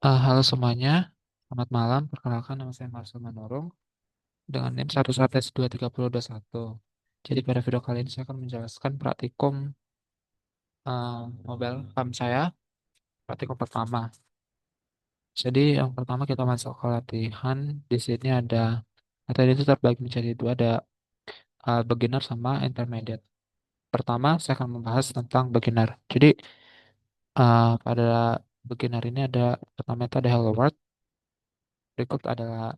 Halo semuanya, selamat malam. Perkenalkan nama saya Marcel Manurung dengan NIM 1112321. Jadi pada video kali ini saya akan menjelaskan praktikum mobile farm saya, praktikum pertama. Jadi yang pertama kita masuk ke latihan. Di sini ada materi itu terbagi menjadi dua, ada beginner sama intermediate. Pertama saya akan membahas tentang beginner. Jadi pada beginner ini ada pertama itu ada Hello World, berikut adalah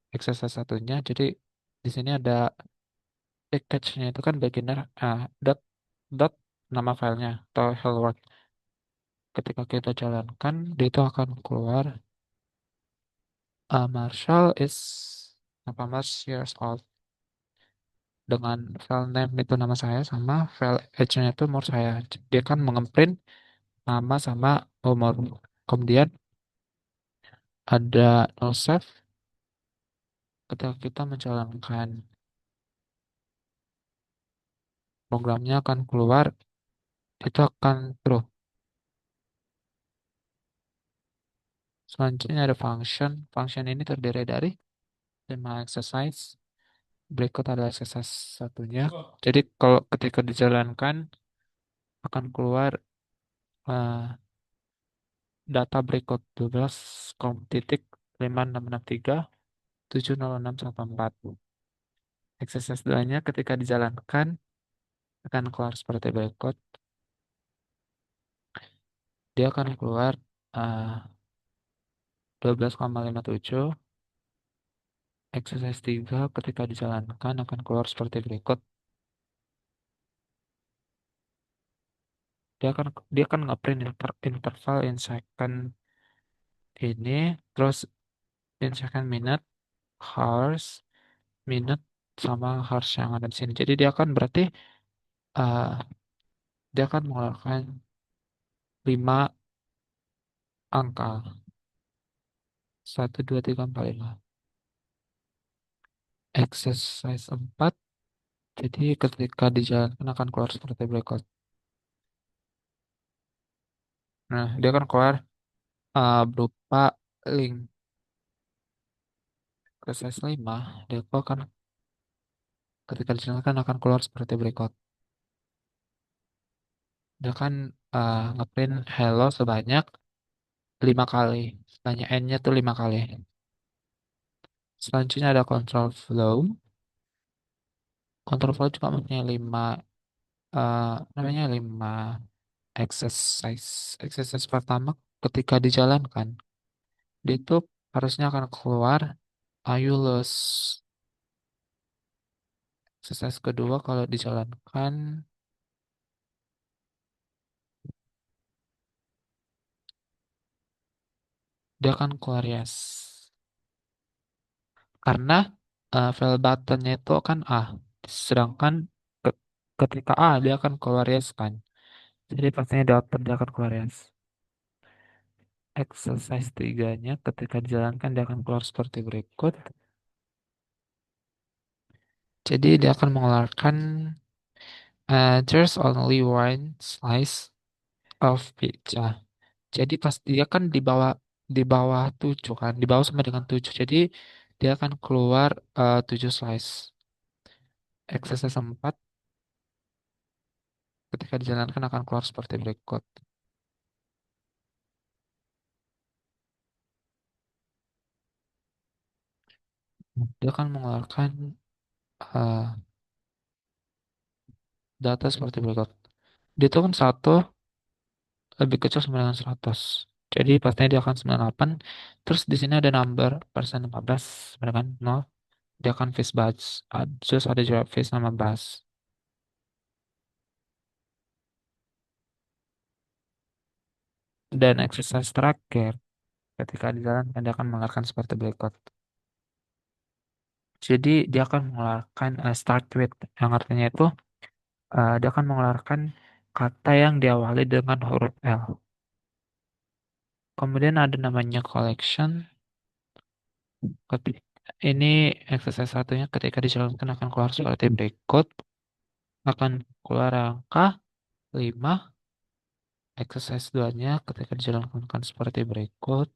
exercise satunya. Jadi di sini ada package-nya itu kan beginner dot dot nama filenya atau hello world. Ketika kita jalankan, dia itu akan keluar Marshall is 18 years old dengan file name itu nama saya sama file age-nya itu umur saya. Dia kan mengeprint nama sama umur. Kemudian ada no save ketika kita menjalankan programnya akan keluar itu akan true. Selanjutnya ada function. Function ini terdiri dari 5 exercise. Berikut adalah exercise satunya. Jadi kalau ketika dijalankan akan keluar eh, data berikut 12 titik 5663 706144. Exercise selanjutnya ketika dijalankan akan keluar seperti berikut. Dia akan keluar eh, 12,57. Exercise 3 ketika dijalankan akan keluar seperti berikut. Dia akan ngeprint interval in second ini, terus in second minute, hours, minute sama harus yang ada di sini. Jadi uh, dia akan mengeluarkan 5 angka. 1, 2, 3, 4, 5. Exercise 4. Jadi ketika dijalankan akan keluar seperti berikut. Nah, dia akan keluar berupa link. Exercise 5. Dia akan ketika dijalankan akan keluar seperti berikut. Dia akan ngeprint hello sebanyak 5 kali. Sebanyak N-nya tuh 5 kali. Selanjutnya ada control flow. Control flow juga mempunyai 5 namanya 5 exercise. Exercise pertama ketika dijalankan, dia itu harusnya akan keluar Ayulus. Exercise kedua kalau dijalankan, dia akan keluar yes. Karena fail buttonnya itu kan A. Sedangkan ke- ketika A, dia akan keluar yes kan. Jadi pastinya di output dia akan keluar yes. Exercise tiganya ketika dijalankan dia akan keluar seperti berikut. Jadi dia akan mengeluarkan there's only one slice of pizza. Jadi pas dia kan di bawah 7 kan, di bawah sama dengan 7. Jadi dia akan keluar 7 slice. Exercise 4 ketika dijalankan akan keluar seperti berikut. Dia akan mengeluarkan eh, data seperti berikut. Dia itu kan satu lebih kecil sama dengan 100. Jadi pastinya dia akan 98. Terus di sini ada number persen 14 sama dengan 0. Dia akan face batch. Terus ada juga face nama bus. Dan exercise terakhir ketika di jalan dia akan mengeluarkan seperti berikut. Jadi dia akan mengeluarkan start with yang artinya itu dia akan mengeluarkan kata yang diawali dengan huruf L. Kemudian ada namanya collection. Ketika ini exercise satunya ketika dijalankan akan keluar seperti berikut. Akan keluar angka 5, Exercise 2-nya ketika dijalankan seperti berikut.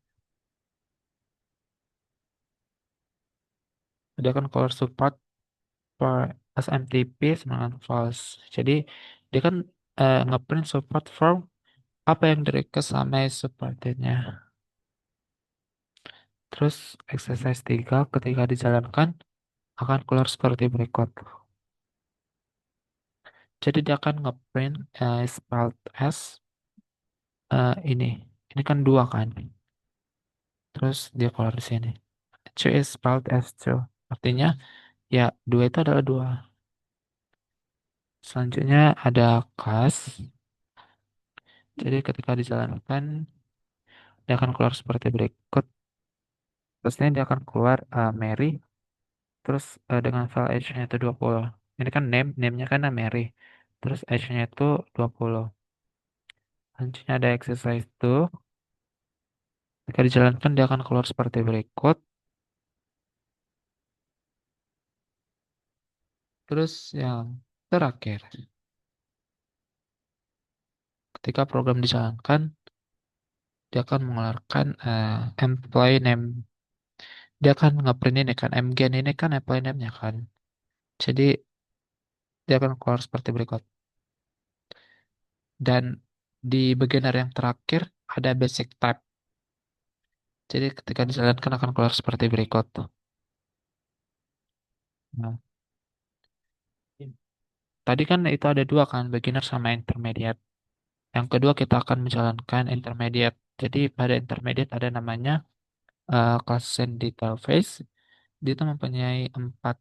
Dia akan keluar support for SMTP 9 volts. Jadi dia kan ngeprint support for apa yang di request sama supportednya. Terus exercise 3 ketika dijalankan akan keluar seperti berikut. Jadi dia akan ngeprint spelled S ini. Ini kan dua kan. Terus dia keluar di sini. Two is spelled as two. Artinya ya dua itu adalah dua. Selanjutnya ada class. Jadi ketika dijalankan dia akan keluar seperti berikut. Terusnya dia akan keluar Mary. Terus dengan file age-nya itu 20. Ini kan name-nya kan Mary. Terus age-nya itu 20. Selanjutnya ada exercise 2. Jika dijalankan dia akan keluar seperti berikut. Terus yang terakhir, ketika program dijalankan, dia akan mengeluarkan employee name. Dia akan ngeprint ini kan, mgen ini kan employee name-nya kan. Jadi dia akan keluar seperti berikut. Dan di bagian area yang terakhir ada basic type. Jadi ketika dijalankan akan keluar seperti berikut. Nah, tadi kan itu ada dua kan, beginner sama intermediate. Yang kedua kita akan menjalankan intermediate. Jadi pada intermediate ada namanya class and detail phase. Dia itu mempunyai 4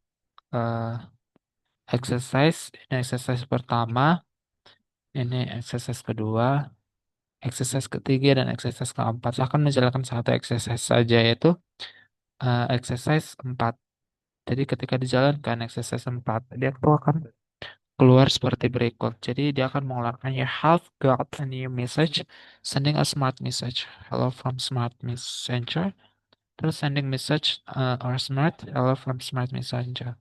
eh, exercise. Ini exercise pertama, ini exercise kedua, exercise ketiga, dan exercise keempat. Saya akan menjalankan satu exercise saja, yaitu exercise 4. Jadi ketika dijalankan exercise 4, dia itu akan keluar seperti berikut. Jadi dia akan mengeluarkan you have got a new message, sending a smart message. Hello from smart messenger. Terus sending message or smart, hello from smart messenger.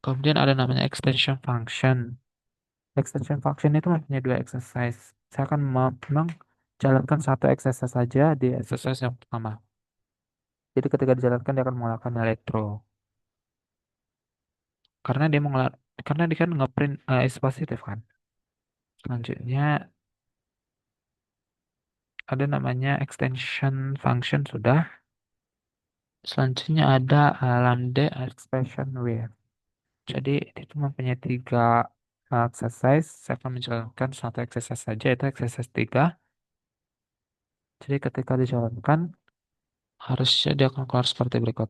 Kemudian ada namanya extension function. Extension function itu mempunyai dua exercise. Saya akan menjalankan satu exercise saja di exercise yang pertama. Jadi ketika dijalankan dia akan mengeluarkan elektro. Karena dia karena dia kan ngeprint is positif kan. Selanjutnya ada namanya extension function sudah. Selanjutnya ada lambda expression with. Jadi itu mempunyai tiga exercise. Saya akan menjalankan satu exercise saja, itu exercise 3. Jadi ketika dijalankan harusnya dia akan keluar seperti berikut.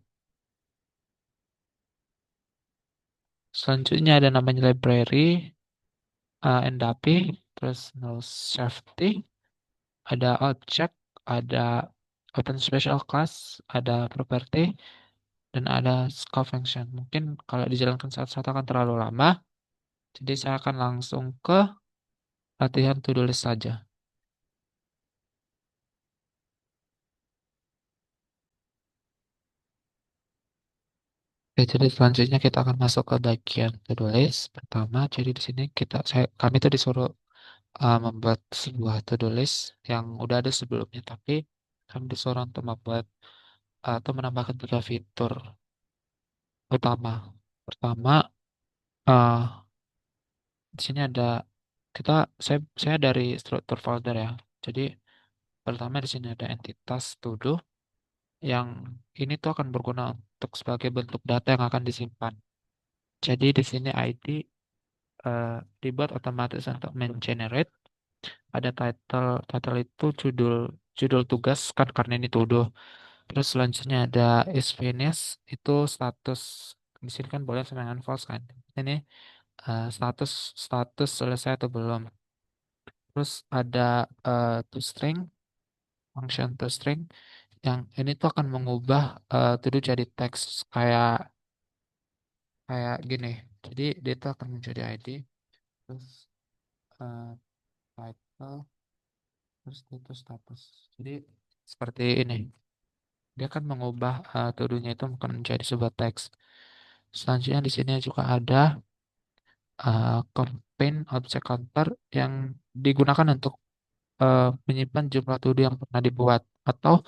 Selanjutnya ada namanya library, NDAPI, terus no safety, ada object, ada open special class, ada property, dan ada scope function. Mungkin kalau dijalankan satu-satu akan terlalu lama, jadi saya akan langsung ke latihan to-do list saja. Oke, jadi selanjutnya kita akan masuk ke bagian to-do list. Pertama, jadi di sini kami tuh disuruh membuat sebuah to-do list yang udah ada sebelumnya, tapi kami disuruh untuk membuat atau menambahkan 3 fitur utama. Pertama, eh di sini ada kita saya dari struktur folder ya. Jadi pertama di sini ada entitas to do yang ini tuh akan berguna untuk sebagai bentuk data yang akan disimpan. Jadi di sini ID dibuat otomatis untuk men-generate. Ada title itu judul judul tugas kan karena ini to do. Terus selanjutnya ada is finished itu status di sini kan boleh sama dengan false kan. Ini status status selesai atau belum. Terus ada toString, function toString yang ini tuh akan mengubah to do jadi teks kayak kayak gini. Jadi dia tuh akan menjadi ID, terus eh, title, terus itu status. Jadi seperti ini. Dia akan mengubah to do-nya itu akan menjadi sebuah teks. Selanjutnya di sini juga ada campaign object counter yang digunakan untuk menyimpan jumlah to do yang pernah dibuat atau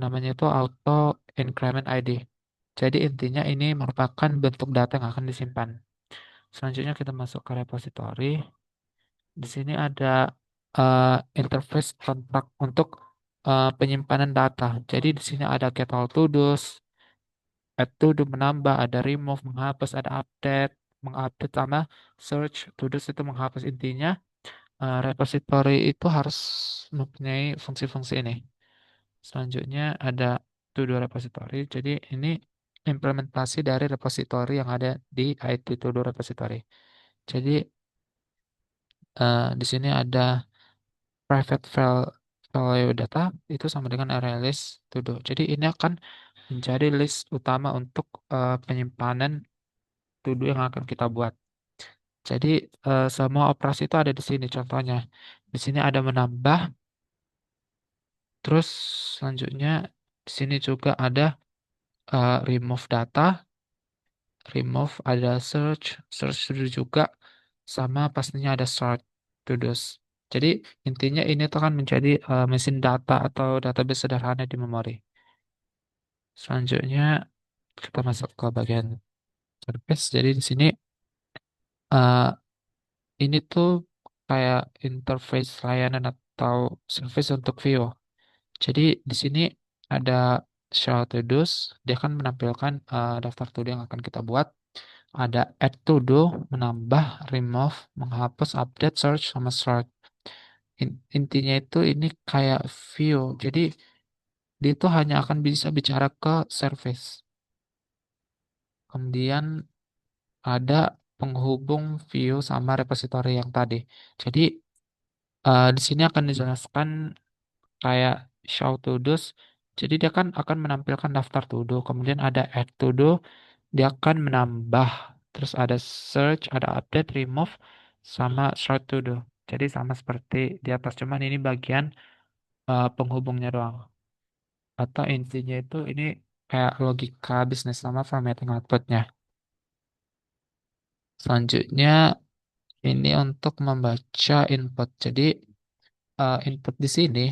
namanya itu auto increment ID. Jadi intinya ini merupakan bentuk data yang akan disimpan. Selanjutnya kita masuk ke repository. Di sini ada interface kontak untuk penyimpanan data. Jadi di sini ada get all to dos, add to do menambah, ada remove menghapus, ada update mengupdate sama search to dos itu menghapus. Intinya repository itu harus mempunyai fungsi-fungsi ini. Selanjutnya ada to do repository. Jadi ini implementasi dari repository yang ada di IT to do repository. Jadi di sini ada private file value data itu sama dengan array list to do. Jadi ini akan menjadi list utama untuk penyimpanan to do yang akan kita buat. Jadi semua operasi itu ada di sini. Contohnya di sini ada menambah, terus selanjutnya di sini juga ada remove data, remove ada search, search to do juga, sama pastinya ada sort to dos. Jadi intinya ini tuh kan menjadi mesin data atau database sederhana di memori. Selanjutnya kita masuk ke bagian service. Jadi di sini eh, ini tuh kayak interface layanan atau service untuk Vue. Jadi di sini ada show to dos, dia akan menampilkan daftar to do yang akan kita buat. Ada add to do, menambah, remove, menghapus, update, search, sama sort. Intinya itu ini kayak Vue. Jadi dia itu hanya akan bisa bicara ke service. Kemudian ada penghubung view sama repository yang tadi. Jadi di sini akan dijelaskan kayak show to do's. Jadi dia kan akan menampilkan daftar to do. Kemudian ada add to do, dia akan menambah. Terus ada search, ada update, remove, sama sort to do. Jadi sama seperti di atas, cuman ini bagian penghubungnya doang. Atau intinya itu ini kayak logika bisnis sama formatting outputnya. Selanjutnya ini untuk membaca input. Jadi input di sini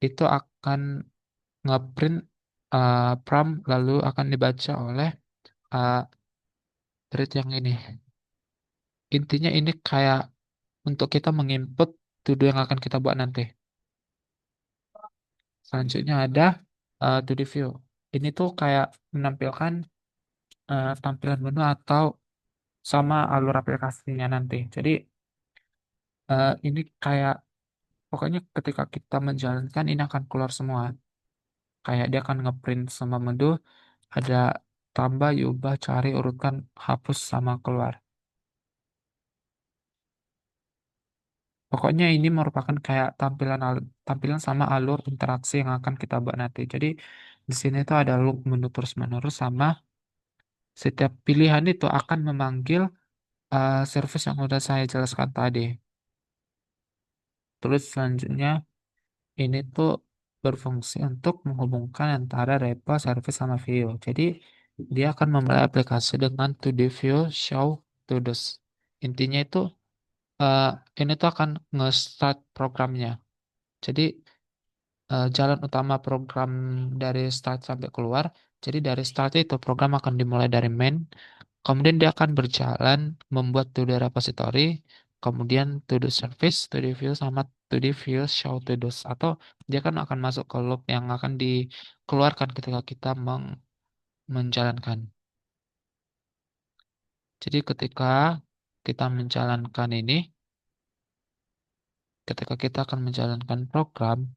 itu akan ngeprint prompt lalu akan dibaca oleh uh, thread yang ini. Intinya ini kayak untuk kita menginput to do yang akan kita buat nanti. Selanjutnya ada to do view. Ini tuh kayak menampilkan tampilan menu atau sama alur aplikasinya nanti. Jadi ini kayak pokoknya ketika kita menjalankan ini akan keluar semua. Kayak dia akan ngeprint sama menu, ada tambah, ubah, cari, urutkan, hapus, sama keluar. Pokoknya ini merupakan kayak tampilan sama alur interaksi yang akan kita buat nanti. Jadi di sini tuh ada loop menu terus menerus sama setiap pilihan itu akan memanggil service yang udah saya jelaskan tadi. Terus selanjutnya ini tuh berfungsi untuk menghubungkan antara repo, service, sama view. Jadi dia akan memulai aplikasi dengan to do view, show, to do's. Intinya itu eh, ini tuh akan nge-start programnya. Jadi jalan utama program dari start sampai keluar. Jadi dari start itu program akan dimulai dari main, kemudian dia akan berjalan membuat to-do repository, kemudian to-do service, to-do view, sama to-do view show to-dos. Atau dia kan akan masuk ke loop yang akan dikeluarkan ketika kita menjalankan. Jadi ketika kita menjalankan ini, ketika kita akan menjalankan program,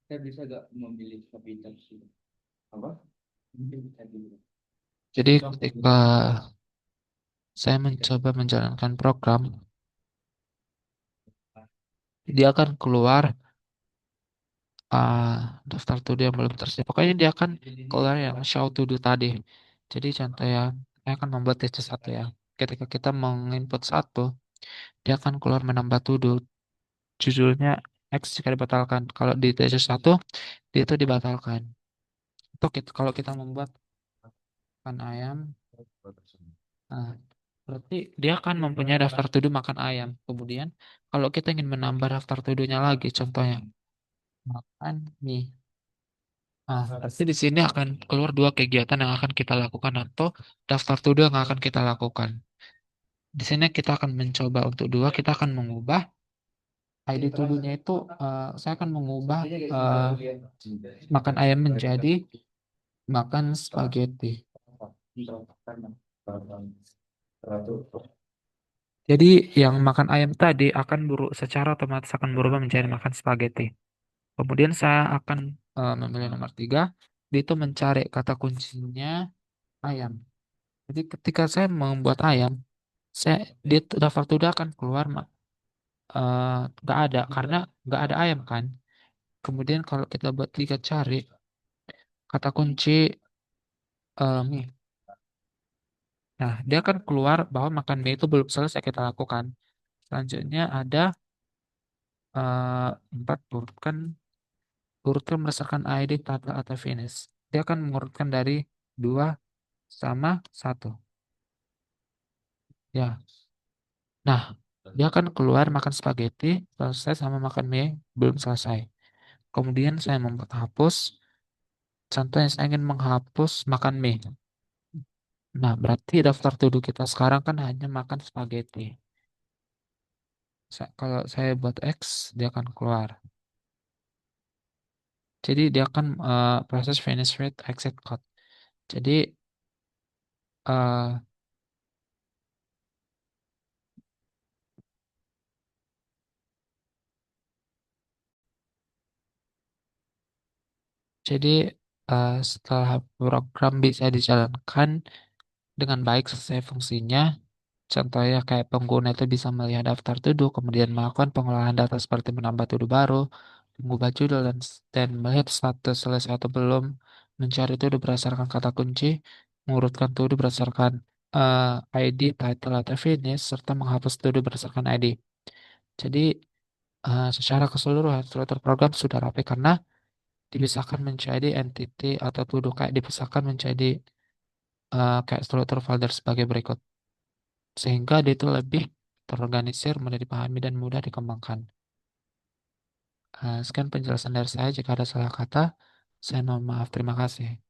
kita bisa gak memilih habitat sih? Apa? Jadi ketika saya mencoba menjalankan program, dia akan keluar ah, daftar to do yang belum tersedia. Pokoknya dia akan keluar yang show to do tadi. Jadi contoh ya, saya akan membuat test satu ya. Ketika kita menginput satu, dia akan keluar menambah to do. Judulnya X jika dibatalkan. Kalau di tesis satu dia itu dibatalkan. Kalau kita membuat makan ayam, nah, berarti dia akan mempunyai daftar tuduh makan ayam. Kemudian kalau kita ingin menambah daftar tuduhnya lagi, contohnya makan mie. Nah, berarti di sini akan keluar dua kegiatan yang akan kita lakukan atau daftar tuduh yang akan kita lakukan. Di sini kita akan mencoba untuk dua, kita akan mengubah ID tuduhnya itu, saya akan mengubah makan ayam menjadi makan spaghetti. Jadi yang makan ayam tadi akan secara otomatis akan berubah menjadi makan spaghetti. Kemudian saya akan memilih nomor tiga, dia itu mencari kata kuncinya ayam. Jadi ketika saya membuat ayam, dia daftar tuduh akan keluar nggak ada karena nggak ada ayam kan. Kemudian kalau kita buat tiga cari kata kunci mie. Nah, dia akan keluar bahwa makan mie itu belum selesai kita lakukan. Selanjutnya ada empat urutkan berdasarkan ID title atau finish. Dia akan mengurutkan dari dua sama satu. Ya, nah dia akan keluar makan spaghetti selesai sama makan mie belum selesai. Kemudian saya membuat hapus. Contohnya saya ingin menghapus makan mie. Nah, berarti daftar tuduh kita sekarang kan hanya makan spaghetti. Kalau saya buat X, dia akan keluar. Jadi dia akan proses finish with exit code. Jadi eh, jadi setelah program bisa dijalankan dengan baik sesuai fungsinya, contohnya kayak pengguna itu bisa melihat daftar tuduh, kemudian melakukan pengolahan data seperti menambah tuduh baru, mengubah judul dan melihat status selesai atau belum, mencari tuduh berdasarkan kata kunci, mengurutkan tuduh berdasarkan ID, title, atau finish, serta menghapus tuduh berdasarkan ID. Jadi secara keseluruhan struktur program sudah rapi karena dipisahkan menjadi entity atau tuduh kayak dipisahkan menjadi kayak struktur folder sebagai berikut. Sehingga dia itu lebih terorganisir, mudah dipahami, dan mudah dikembangkan. Sekian penjelasan dari saya. Jika ada salah kata, saya mohon maaf. Terima kasih.